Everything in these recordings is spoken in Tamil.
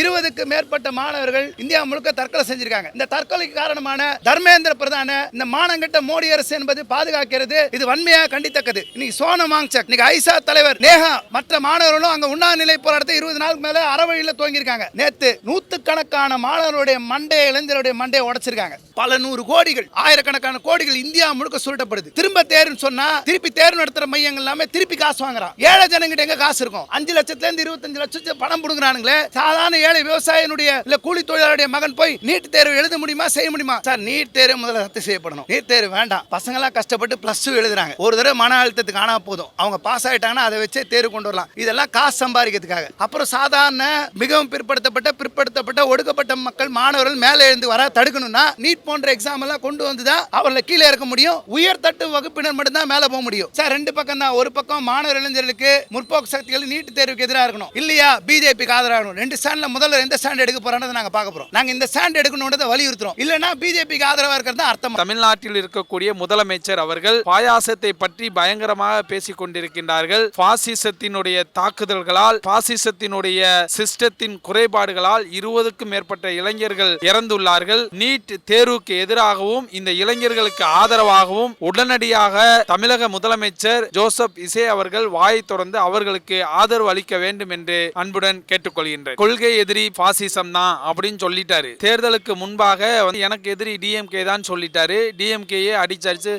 20க்கு மேற்பட்ட மாணவர்கள் இந்தியா முழுக்க தற்கொலை செஞ்சிருக்காங்க. இந்த தற்கொலைக்கு காரணமான தர்மேந்திர பிரதான இந்த மானங்கெட்ட மோடி அரசு என்பது பாதுகாக்கிறது. இது வன்மையாக கண்டித்தக்கது. இன்னைக்கு சோனம் வாங்சக், இன்னைக்கு ஐசா தலைவர் நேஹா, மற்ற மாணவர்களும் அங்க உண்ணாநிலை போராட்டத்தை 20 நாளுக்கு மேல அறவழியில துவங்கியிருக்காங்க. நேத்து நூத்துக்கணக்கான மாணவர்களுடைய மண்டையை, இளைஞருடைய மண்டையை உடைச்சிருக்காங்க. பல நூறு கோடிகள், ஆயிரக்கணக்கான கோடிகள் இந்தியா முழுக்க சுருட்டப்படுது. திரும்ப தேர்வுன்னு சொன்னா திருப்பி தேர்வு நடத்துற மையங்கள் எல்லாமே திருப்பி காசு வாங்குறான். ஏழை ஜனங்கிட்ட எங்க காசு இருக்கும்? 5 லட்சத்துல இருந்து 25 லட்சம் பணம் புடுங்குறானுங்களே. சாதாரண ஏழை விவசாயினுடைய இல்ல கூலி தொழிலாளருடைய மகன் போய் நீட் தேர்வு எழுத முடியுமா, செய்ய முடியுமா? சார், நீட் தேர்வு முதல்ல ரத்து செய்யப்படணும். நீட் தேர்வு வேண்டாம். பசங்க எல்லாம் கஷ்டப்பட்டு +2 எழுதுறாங்க. ஒரு தடவை மன அழுத்தத்துக்கு ஆனா போதும், அவங்க பாஸ் ஆயிட்டாங்கன்னா அதை வச்சே தேர்வு கொண்டு வரலாம். இதெல்லாம் காசு சம்பாதிக்கிறதுக்காக. அப்புறம் சாதாரண மிகவும் பிற்படுத்தப்பட்ட ஒடுக்கப்பட்ட மக்கள் மாணவர்கள் மேலே எழுந்து வர தடுக்கணும்னா நீட் போன்ற எக்ஸாம் எல்லாம் கொண்டு வந்துதான் அவர்களை கீழே இருக்க முடியும். உயர்தட்டு வகுப்பினர் மட்டும் தான் மேலே போக முடியும். சார், 2 பக்கம் தான். ஒரு பக்கம் மாணவர் இளைஞர்களுக்கு முற்போக்கு சக்திகள் நீட் தேர்வுக்கு எதிராக இருக்கணும், இல்லையா பிஜேபிக்கு ஆதரவாக இருக்கணும். 2 ஸ்டாண்ட்ல முதல்ல எந்த ஸ்டாண்ட் எடுக்க போறோம்னு நாங்க பார்க்க போறோம். நாங்க இந்த ஸ்டாண்ட் எடுக்கணும்ன்றதை வலியுறுத்துறோம். இல்லனா பிஜேபிக்கு ஆதரவா இருக்கிறது அர்த்தம். தமிழ்நாட்டில் இருக்கக்கூடிய முதலமைச்சர் அவர்கள் பாயாசத்தை பற்றி பயங்கரமாக பேசிக் கொண்டிருக்கின்றார்கள். பாசிசத்தினுடைய தாக்குதல்களால், பாசிசத்தினுடைய சிஸ்டத்தின் குறைபாடுகளால் 20க்கும் மேற்பட்ட இளைஞர்கள் இறந்துள்ளார்கள். நீட் தேர்வுக்கு எதிராகவும் இந்த இளைஞர்களுக்கு ஆதரவாகவும் உடனடியாக தமிழக முதலமைச்சர் ஜோசப் விசே அவர்கள் வாய் தொடர்ந்து அவர்களுக்கு ஆதரவு அளிக்க வேண்டும் என்று அன்புடன் கேட்டுக்கொள்கின்றேன். கொள்கை எதிரி பாசிசம் தான் அப்படின்னு சொல்லிட்டாரு. தேர்தலுக்கு முன்பாக எனக்கு எதிரி டிஎம்கே தான் சொல்லிட்டாரு. டிஎம்கேயே அடிச்சடிச்சு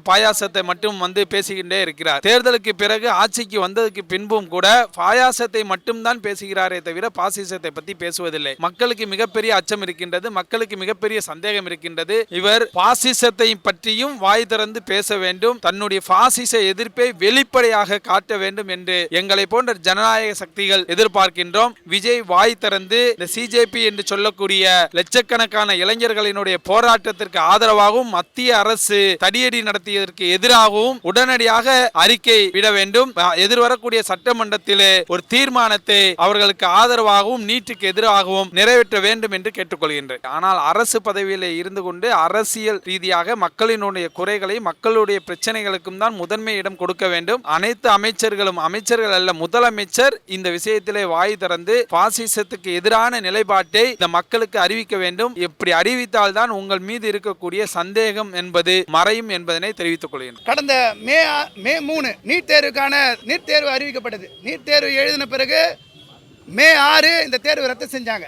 பாயாசத்தை மட்டும் பேசிக்கிட்டே இருக்கிறார். தேர்தலுக்கு பிறகு ஆட்சிக்கு வந்ததுக்கு பின்பும் கூட பாயாசத்தை மட்டும் தான் பேசுகிறாரே தவிர பாசிசத்தை பத்தி பேசுவதில்லை. மக்களுக்கு மிகப்பெரிய அச்சம் இருக்கின்றது, மக்களுக்கு மிகப்பெரிய சந்தேகம் இருக்கின்றது. இவர் பாசிசத்தை பற்றியும் வாய் திறந்து பேச வேண்டும், தன்னுடைய பாசிச எதிர்ப்பை வெளிப்படையாக காட்ட வேண்டும் என்று எங்களை போன்ற ஜனநாயக சக்திகள் எதிர்பார்க்கின்றோம். விஜய் வாய் திறந்து இந்த சிஜேபி என்று சொல்லக்கூடிய லட்சக்கணக்கான இளைஞர்களினுடைய போராட்டத்திற்கு ஆதரவாகவும் மத்திய அரசு தடியடி நடத்தியதற்கு எதிராகவும் உடனடியாக அறிக்கை விட வேண்டும். எதிர்வரக்கூடிய சட்டமன்றத்திலே ஒரு தீர்மானத்தை அவர்களுக்கு ஆதரவாகவும் நீட்டுக்கு எதிராகவும் நிறைவேற்ற வேண்டும் என்று கேட்டுக்கொள்கின்றேன். ஆனால் அரசு பதவியில் இருந்து கொண்டு அரசியல் ரீதியாக மக்களினுடைய குறைகளை, மக்களுடைய பிரச்சனைகளுக்கும் தான் முதன்மை இடம் கொடுக்க வேண்டும். அனைத்து அமைச்சர்களும், அமைச்சர்கள் அல்ல முதலமைச்சர் இந்த விஷயத்திலே வாய் திறந்து பாசிசத்துக்கு எதிரான நிலைப்பாட்டை இந்த மக்களுக்கு அறிவிக்க வேண்டும். இப்படி அறிவித்தால் தான் உங்கள் மீது இருக்கக்கூடிய சந்தேகம் என்பது மறையும் என்பதனை தெரிவித்துக் கொள்கிறேன். கடந்த மே 3 நீட் தேர்வு அறிவிக்கப்பட்டது. நீட் தேர்வு எழுதின பிறகு மே 6 இந்த தேர்வு ரத்து செஞ்சாங்க.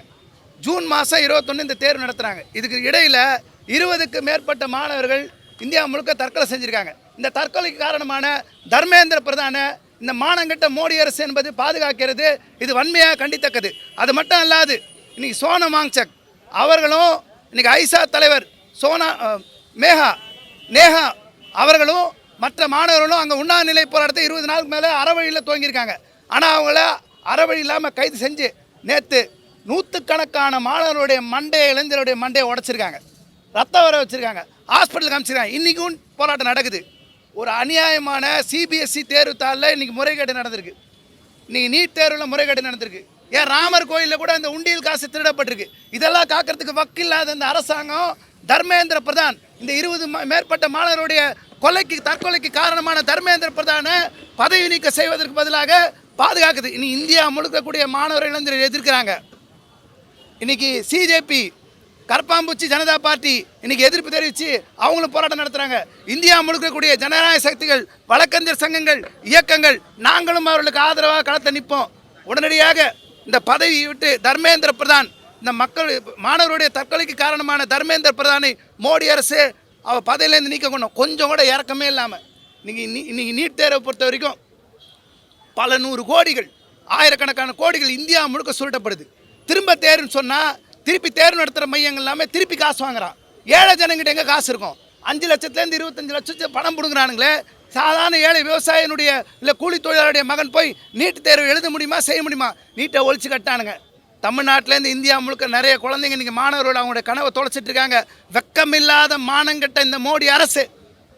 ஜூன் மாதம் 21 இந்த தேர்வு நடத்துறாங்க. இதுக்கு இடையில 20க்கு மேற்பட்ட மாணவர்கள் இந்தியா முழுக்க தற்கொலை செஞ்சிருக்காங்க. இந்த தற்கொலைக்கு காரணமான தர்மேந்திர பிரதான இந்த மானங்கெட்ட மோடி அரசு என்பது பாதுகாக்கிறது. இது வன்மையாக கண்டித்தக்கது. அது மட்டும் அல்லாது இன்னைக்கு சோனம் வாங்சக் அவர்களும், இன்னைக்கு ஐசா தலைவர் நேஹா அவர்களும் மற்ற மாணவர்களும் அங்கே உண்ணாநிலை போராட்டத்தை 20 நாளுக்கு மேலே அறவழியில் துவங்கியிருக்காங்க. ஆனால் அவங்கள அறவழி இல்லாமல் கைது செஞ்சு நேற்று நூற்றுக்கணக்கான மாணவர்களுடைய மண்டையை, இளைஞருடைய மண்டையை உடைச்சிருக்காங்க. ரத்தம் வர வச்சுருக்காங்க. ஹாஸ்பிட்டலுக்கு காமிச்சிருக்காங்க. இன்றைக்கும் போராட்டம் நடக்குது. ஒரு அநியாயமான சிபிஎஸ்சி தேர்வு தாளில் இன்றைக்கி முறைகேடு நடந்திருக்கு. இன்றைக்கி நீட் தேர்வில் முறைகேடு நடந்திருக்கு. ஏன் ராமர் கோயிலில் கூட அந்த உண்டியல் காசு திருடப்பட்டிருக்கு. இதெல்லாம் காக்கிறதுக்கு வக்கில்லாத இந்த அரசாங்கம் தர்மேந்திர பிரதான் இந்த 20 மேற்பட்ட மாணவருடைய தற்கொலைக்கு காரணமான தர்மேந்திர பிரதான பதவி நீக்க செய்வதற்கு பதிலாக பாதுகாக்குது. இனி இந்தியா முழுக்கக்கூடிய மாணவர் இளைஞர்கள் எதிர்க்கிறாங்க. இன்னைக்கு சிஜேபி, கரப்பாம்பூச்சி ஜனதா பார்ட்டி இன்னைக்கு எதிர்ப்பு தெரிவித்து அவங்களும் போராட்டம் நடத்துகிறாங்க. இந்தியா முழுக்கக்கூடிய ஜனநாயக சக்திகள், வழக்கறிஞர் சங்கங்கள், இயக்கங்கள், நாங்களும் அவர்களுக்கு ஆதரவாக களத்தை நிற்போம். உடனடியாக இந்த பதவியை விட்டு தர்மேந்திர பிரதான், இந்த மாணவருடைய தற்கொலைக்கு காரணமான தர்மேந்திர பிரதானை மோடி அரசு அவர் பதவியிலேருந்து நீக்க கொண்டோம். கொஞ்சம் கூட இறக்கமே இல்லாமல் இன்னைக்கு நீட் தேர்வை பொறுத்த வரைக்கும் பல நூறு கோடிகள், ஆயிரக்கணக்கான கோடிகள் இந்தியா முழுக்க சுருட்டப்படுது. திரும்ப தேர்வுன்னு சொன்னால் திருப்பி தேர்வு நடத்துகிற மையங்கள் எல்லாமே திருப்பி காசு வாங்குறான். ஏழை ஜனங்கிட்ட எங்கே காசு இருக்கும்? 5 லட்சத்துலேருந்து 25 லட்சம் பணம் பிடுங்குறானுங்களே. சாதாரண ஏழை விவசாயினுடைய இல்லை கூலி தொழிலாளருடைய மகன் போய் நீட் தேர்வு எழுத முடியுமா, செய்ய முடியுமா? நீட்டை ஒழிச்சு கட்டானுங்க. தமிழ்நாட்டிலேருந்து இந்தியா முழுக்க நிறைய குழந்தைங்க இன்றைக்கி மாணவர்கள் அவங்களுடைய கனவை தொலைச்சிட்டு இருக்காங்க. வெக்கமில்லாத மானங்கட்ட இந்த மோடி அரசு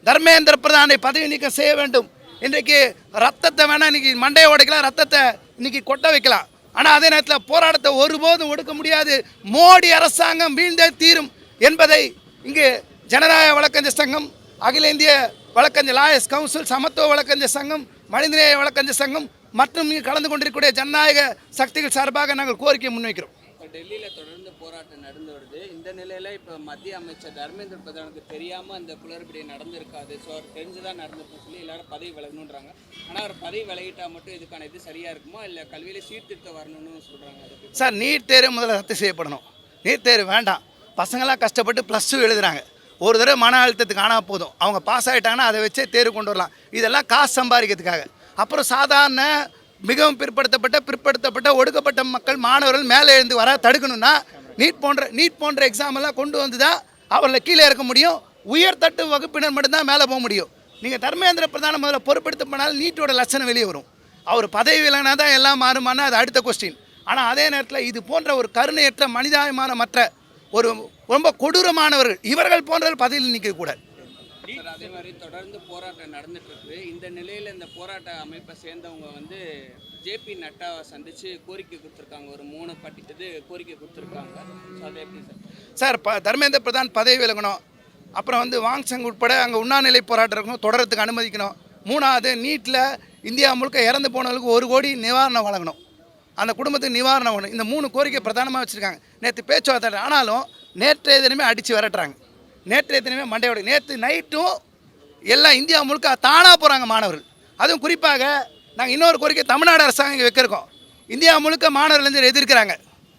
தர்மேந்திர பிரதானை பதவி நீக்கம் செய்ய வேண்டும். இன்றைக்கு ரத்தத்தை வேணால் இன்றைக்கி மண்டையை உடைக்கலாம், ரத்தத்தை இன்றைக்கி கொட்ட வைக்கலாம். ஆனால் அதே நேரத்தில் போராட்டத்தை ஒருபோதும் ஒடுக்க முடியாது. மோடி அரசாங்கம் வீழ்ந்தே தீரும் என்பதை இங்கு ஜனநாயக வழக்கறிஞர் சங்கம், அகில இந்திய வழக்கறிஞர் லாயர்ஸ் கவுன்சில், சமத்துவ வழக்கறிஞர் சங்கம், மனிதநேய வழக்கறிஞர் சங்கம் மற்றும் இங்கு கலந்து கொண்டிருக்கக்கூடிய ஜனநாயக சக்திகள் சார்பாக நாங்கள் கோரிக்கை முன்வைக்கிறோம். டெல்லியில் தொடர்ந்து போராட்டம் நடந்து வருது. இந்த நிலையில் இப்போ மத்திய அமைச்சர் தர்மேந்திர பிரதானுக்கு தெரியாமல் அந்த குளறுபடி நடந்திருக்காது, ஸோ அவர் தெரிஞ்சுதான் நடந்திருக்குன்னு சொல்லி எல்லாரும் பதவி விலகணுன்றாங்க. ஆனால் அவர் பதவி விலகிட்டால் மட்டும் இதுக்கான இது சரியாக இருக்குமா, இல்லை கல்வியில் சீர்திருத்தம் வரணும்னு சொல்கிறாங்க? அதுக்கு சார் நீட் தேர்வு முதல்ல ரத்து செய்யப்படணும். நீட் தேர்வு வேண்டாம். பசங்களாம் கஷ்டப்பட்டு +2 எழுதுறாங்க. ஒரு தடவை மன அழுத்தத்துக்கு ஆனால் போதும், அவங்க பாஸ் ஆகிட்டாங்கன்னா அதை வச்சே தேர்வு கொண்டு வரலாம். இதெல்லாம் காசு சம்பாதிக்கிறதுக்காக. அப்புறம் சாதாரண மிகவும் பிற்படுத்தப்பட்ட ஒடுக்கப்பட்ட மக்கள் மாணவர்கள் மேலே எழுந்து வர தடுக்கணும்னா நீட் போன்ற எக்ஸாம் எல்லாம் கொண்டு வந்து தான் அவர்களை கீழே இறக்க முடியும். உயர்தட்டு வகுப்பினர் மட்டும்தான் மேலே போக முடியும். நீங்கள் தர்மேந்திர பிரதான முதல்ல பொறுப்பெடுத்து போனாலும் நீட்டோட லட்சணம் வெளியே வரும். அவர் பதவி விலகினா தான் எல்லாம் மாறுமானா அது அடுத்த கொஸ்டின். ஆனால் அதே நேரத்தில் இது போன்ற ஒரு கருணையற்ற மனிதாபிமானமற்ற ஒரு ரொம்ப கொடூரமானவர்கள் இவர்கள் போன்றவர்கள் பதவியில் நிற்கக்கூடாது. அதே மாதிரி தொடர்ந்து போராட்டம் நடந்துட்டு இருக்கு. இந்த நிலையில் இந்த போராட்ட அமைப்பை சேர்ந்தவங்க வந்து ஜேபி நட்டாவை சந்திச்சு கோரிக்கை கொடுத்துருக்காங்க. ஒரு 3 கோரிக்கை கொடுத்துருக்காங்க. ஸோ அதை எப்படி சார் தர்மேந்திர பிரதான் பதவி விலகணும். அப்புறம் வந்து வாங்சங் உட்பட அங்கே உண்ணாநிலை போராட்டம் இருக்கணும், தொடரத்துக்கு அனுமதிக்கணும். 3வது நீட்டில் இந்தியா முழுக்க இறந்து போனவங்களுக்கு 1 கோடி நிவாரணம் வழங்கணும். அந்த குடும்பத்துக்கு நிவாரணம் வேணும். இந்த 3 கோரிக்கை பிரதானமாக வச்சுருக்காங்க. நேற்று பேச்சுவார்த்தை ஆனாலும் நேற்றைய தினமே அடித்து விரட்டுறாங்க. நேற்றைய தினமே மண்டையோட நேற்று நைட்டும் எல்லாம் இந்தியா முழுக்க தானாக போகிறாங்க மாணவர்கள். அதுவும் குறிப்பாக நாங்கள் இன்னொரு கோரிக்கை தமிழ்நாடு அரசாங்கம் இங்கே வைக்கிறோம். இந்தியா முழுக்க மாணவர் இளைஞர் எதிர்க்கிறாங்க.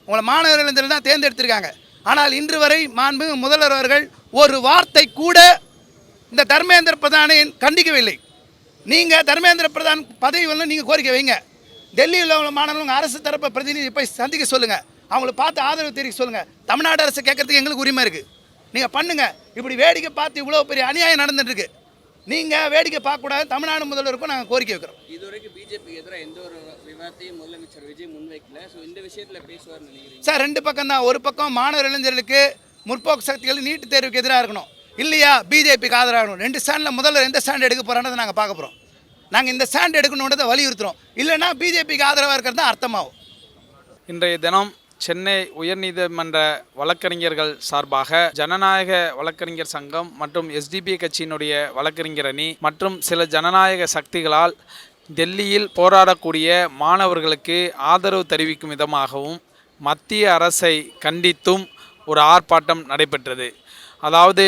உங்களை மாணவர் இளைஞர்கள் தான் தேர்ந்தெடுத்திருக்காங்க. ஆனால் இன்று வரை மாண்புமிகு முதல்வர் அவர்கள் ஒரு வார்த்தை கூட இந்த தர்மேந்திர பிரதானை கண்டிக்கவில்லை. நீங்கள் தர்மேந்திர பிரதான் பதவி வந்து நீங்கள் கோரிக்கை வைங்க. டெல்லியில் உள்ள மாணவர்கள் அரசு தரப்பை பிரதிநிதி போய் சந்திக்க சொல்லுங்கள். அவங்கள பார்த்து ஆதரவு தெரிவிக்க சொல்லுங்கள். தமிழ்நாடு அரசு கேட்கறதுக்கு எங்களுக்கு உரிமை இருக்குது. நீங்கள் பண்ணுங்கள். இப்படி வேடிக்கை பார்த்து இவ்வளோ பெரிய அநியாயம் நடந்துட்டுருக்கு. நீங்கள் வேடிக்கை பார்க்கக்கூடாது. தமிழ்நாடு முதல்வருக்கும் நாங்கள் கோரிக்கை வைக்கிறோம். இதுவரைக்கும் பிஜேபி எதிராக எந்த ஒரு விவாதத்தையும் முதலமைச்சர் விஜய் முன்வைக்கல. ஸோ இந்த விஷயத்தில் பேசுவார்னு நினைக்கிறீங்க? சார் 2 பக்கம் தான். ஒரு பக்கம் மாணவர் இளைஞர்களுக்கு முற்போக்கு சக்திகள் நீட்டு தேர்வுக்கு எதிராக இருக்கணும், இல்லையா பிஜேபிக்கு ஆதரவாக இருக்கணும். 2 ஸ்டாண்டில் முதல்வர் எந்த ஸ்டாண்ட் எடுக்க போகிறான்றதை நாங்கள் பார்க்க போகிறோம். நாங்கள் இந்த ஸ்டாண்ட் எடுக்கணுன்றதை வலியுறுத்துகிறோம். இல்லைன்னா பிஜேபிக்கு ஆதரவாக இருக்கிறது தான் அர்த்தமாகும். இன்றைய தினம் சென்னை உயர்நீதிமன்ற வழக்கறிஞர்கள் சார்பாக ஜனநாயக வழக்கறிஞர் சங்கம் மற்றும் எஸ்டிபி கட்சியினுடைய வழக்கறிஞர் அணி மற்றும் சில ஜனநாயக சக்திகளால் டெல்லியில் போராடக்கூடிய மாணவர்களுக்கு ஆதரவு தெரிவிக்கும் விதமாகவும் மத்திய அரசை கண்டித்தும் ஒரு ஆர்ப்பாட்டம் நடைபெற்றது. அதாவது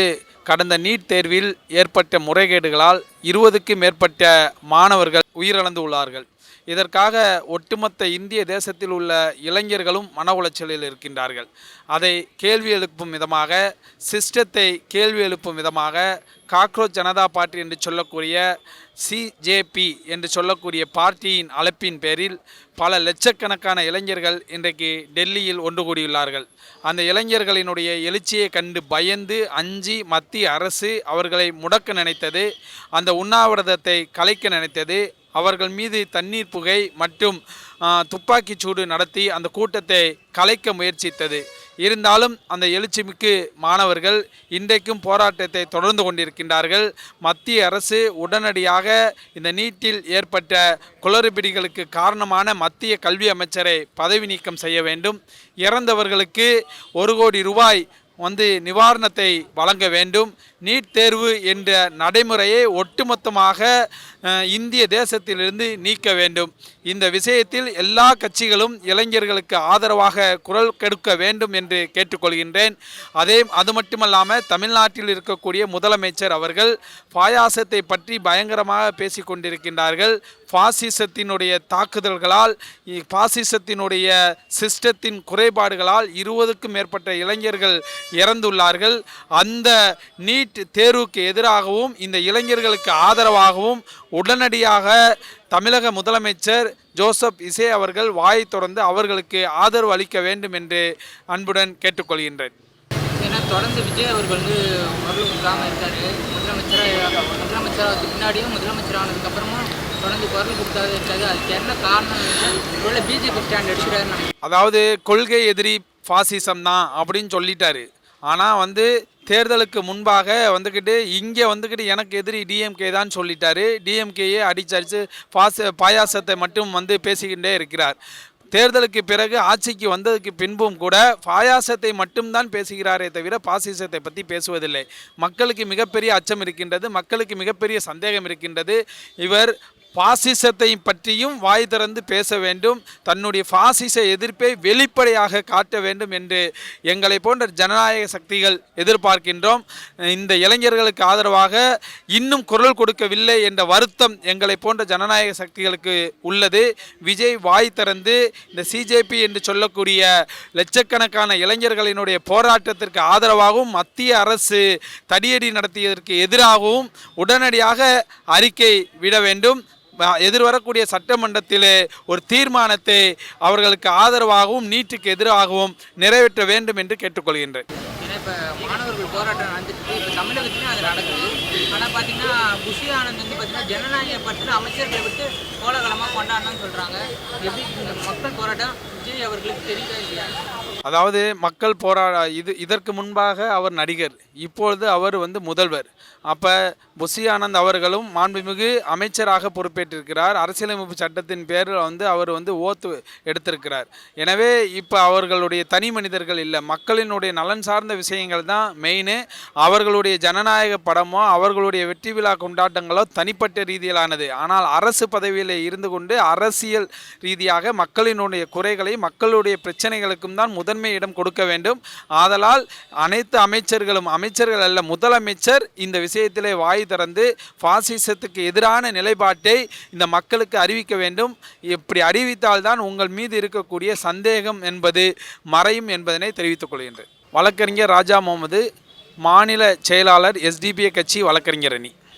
கடந்த நீட் தேர்வில் ஏற்பட்ட முறைகேடுகளால் 20க்கும் மேற்பட்ட மாணவர்கள் உயிரிழந்து உள்ளார்கள். இதற்காக ஒட்டுமொத்த இந்திய தேசத்தில் உள்ள இளைஞர்களும் மன உளைச்சலில் இருக்கின்றார்கள். அதை கேள்வி எழுப்பும் விதமாக, சிஸ்டத்தை கேள்வி எழுப்பும் விதமாக காக்ரோச் ஜனதா பார்ட்டி என்று சொல்லக்கூடிய சிஜேபி என்று சொல்லக்கூடிய பார்ட்டியின் அழைப்பின் பேரில் பல லட்சக்கணக்கான இளைஞர்கள் இன்றைக்கு டெல்லியில் ஒன்று கூடியுள்ளார்கள். அந்த இளைஞர்களினுடைய எழுச்சியை கண்டு பயந்து அஞ்சி மத்திய அரசு அவர்களை முடக்க நினைத்தது, அந்த உண்ணாவிரதத்தை கலைக்க நினைத்தது. அவர்கள் மீது தண்ணீர் புகை மற்றும் துப்பாக்கிச் சூடு நடத்தி அந்த கூட்டத்தை கலைக்க முயற்சித்தது. இருந்தாலும் அந்த எழுச்சிமிக்கு மாணவர்கள் இன்றைக்கும் போராட்டத்தை தொடர்ந்து கொண்டிருக்கின்றார்கள். மத்திய அரசு உடனடியாக இந்த நீட்டில் ஏற்பட்ட குளறுபடிகளுக்கு காரணமான மத்திய கல்வி அமைச்சரை பதவி நீக்கம் செய்ய வேண்டும். இறந்தவர்களுக்கு 1 கோடி ரூபாய் நிவாரணத்தை வழங்க வேண்டும். நீட் தேர்வு என்ற நடைமுறையை ஒட்டுமொத்தமாக இந்திய தேசத்திலிருந்து நீக்க வேண்டும். இந்த விஷயத்தில் எல்லா கட்சிகளும் இளைஞர்களுக்கு ஆதரவாக குரல் கொடுக்க வேண்டும் என்று கேட்டுக்கொள்கின்றேன். அது மட்டுமல்லாமல் தமிழ்நாட்டில் இருக்கக்கூடிய முதலமைச்சர் அவர்கள் பாயாசத்தை பற்றி பயங்கரமாக பேசி கொண்டிருக்கின்றார்கள். பாசிசத்தினுடைய தாக்குதல்களால், பாசிசத்தினுடைய சிஸ்டத்தின் குறைபாடுகளால் 20க்கும் மேற்பட்ட இளைஞர்கள் இறந்துள்ளார்கள். அந்த நீட் தேர்வுக்கு எதிராகவும் இந்த இளைஞர்களுக்கு ஆதரவாகவும் உடனடியாக தமிழக முதலமைச்சர் ஜோசப் விசே அவர்கள் வாயை தொடர்ந்து அவர்களுக்கு ஆதரவு அளிக்க வேண்டும் என்று அன்புடன் கேட்டுக்கொள்கின்றேன். ஏன்னா தொடர்ந்து விஜய் அவர்கள் குரல் கொடுக்காமல் இருக்காரு. முதலமைச்சராக முன்னாடியும் முதலமைச்சர் ஆனதுக்கப்புறமும் தொடர்ந்து குரல் கொடுக்காத இருக்காது. அதுக்கு என்ன காரணம்? இவ்வளோ பிஜேபி ஸ்டாண்ட் எடுத்துட்டாரு. அதாவது கொள்கை எதிரி பாசிசம் தான் அப்படின்னு சொல்லிட்டாரு. ஆனால் தேர்தலுக்கு முன்பாக இங்கே எனக்கு எதிரி டிஎம்கே தான் சொல்லிட்டாரு. டிஎம்கேயே அடிச்சடிச்சு பாயாசத்தை மட்டும் பேசிக்கிட்டே இருக்கிறார். தேர்தலுக்கு பிறகு ஆட்சிக்கு வந்ததுக்கு பின்பும் கூட பாயாசத்தை மட்டும்தான் பேசுகிறாரே தவிர பாசிசத்தை பற்றி பேசுவதில்லை. மக்களுக்கு மிகப்பெரிய அச்சம் இருக்கின்றது, மக்களுக்கு மிகப்பெரிய சந்தேகம் இருக்கின்றது. இவர் பாசிசத்தை பற்றியும் வாய் திறந்து பேச வேண்டும், தன்னுடைய பாசிச எதிர்ப்பை வெளிப்படையாக காட்ட வேண்டும் என்று எங்களை போன்ற ஜனநாயக சக்திகள் எதிர்பார்க்கின்றோம். இந்த இளைஞர்களுக்கு ஆதரவாக இன்னும் குரல் கொடுக்கவில்லை என்ற வருத்தம் எங்களை போன்ற ஜனநாயக சக்திகளுக்கு உள்ளது. விஜய் வாய் திறந்து இந்த சிஜேபி என்று சொல்லக்கூடிய லட்சக்கணக்கான இளைஞர்களினுடைய போராட்டத்திற்கு ஆதரவாகவும் மத்திய அரசு தடியடி நடத்தியதற்கு எதிராகவும் உடனடியாக அறிக்கை விட வேண்டும். எதிர்வரக்கூடிய சட்டமன்றத்திலே ஒரு தீர்மானத்தை அவர்களுக்கு ஆதரவாகவும் நீட்டுக்கு எதிராகவும் நிறைவேற்ற வேண்டும் என்று கேட்டுக்கொள்கின்றேன். ஏன்னா இப்போ மாணவர்கள் போராட்டம் நடந்துட்டு இப்போ தமிழகத்துலையும் அது நடக்குது. ஆனால் பார்த்தீங்கன்னா புஷி ஆனந்த் வந்து பார்த்தீங்கன்னா ஜனநாயக பற்றின அமைச்சர்களை விட்டு கோலாகலமாக கொண்டாடணும்னு சொல்கிறாங்க. எப்படி இந்த மக்கள் போராட்டம் விஜய் அவர்களுக்கு தெரியவே இல்லையா? அதாவது மக்கள் இதற்கு முன்பாக அவர் நடிகர், இப்பொழுது அவர் முதல்வர். அப்போ புஷி ஆனந்த் அவர்களும் மாண்புமிகு அமைச்சராக பொறுப்பேற்றிருக்கிறார். அரசியலமைப்பு சட்டத்தின் பேரில் அவர் ஓத்து எடுத்திருக்கிறார். எனவே இப்போ அவர்களுடைய தனி மனிதர்கள் இல்லை, மக்களினுடைய நலன் சார்ந்த விஷயங்கள் தான் மெயின். அவர்களுடைய ஜனநாயக படமோ அவர்களுடைய வெற்றி விழா கொண்டாட்டங்களோ தனிப்பட்ட ரீதியிலானது. ஆனால் அரசு பதவியில் இருந்து கொண்டு அரசியல் ரீதியாக மக்களினுடைய குறைகளை மக்களுடைய பிரச்சனைகளுக்கும் தான் முதன்மை இடம் கொடுக்க வேண்டும். ஆதலால் அனைத்து அமைச்சர்கள் அல்ல, முதலமைச்சர் இந்த விஷயத்திலே வாய் திறந்து பாசிசத்துக்கு எதிரான நிலைப்பாட்டை இந்த மக்களுக்கு அறிவிக்க வேண்டும். இப்படி அறிவித்தால்தான் உங்கள் மீது இருக்கக்கூடிய சந்தேகம் என்பது மறையும் என்பதனை தெரிவித்துக் கொள்கின்றேன். வழக்கறிஞர் ராஜா முகமது, மாநில செயலாளர் SDPI கட்சி வழக்கறிஞர் அணி.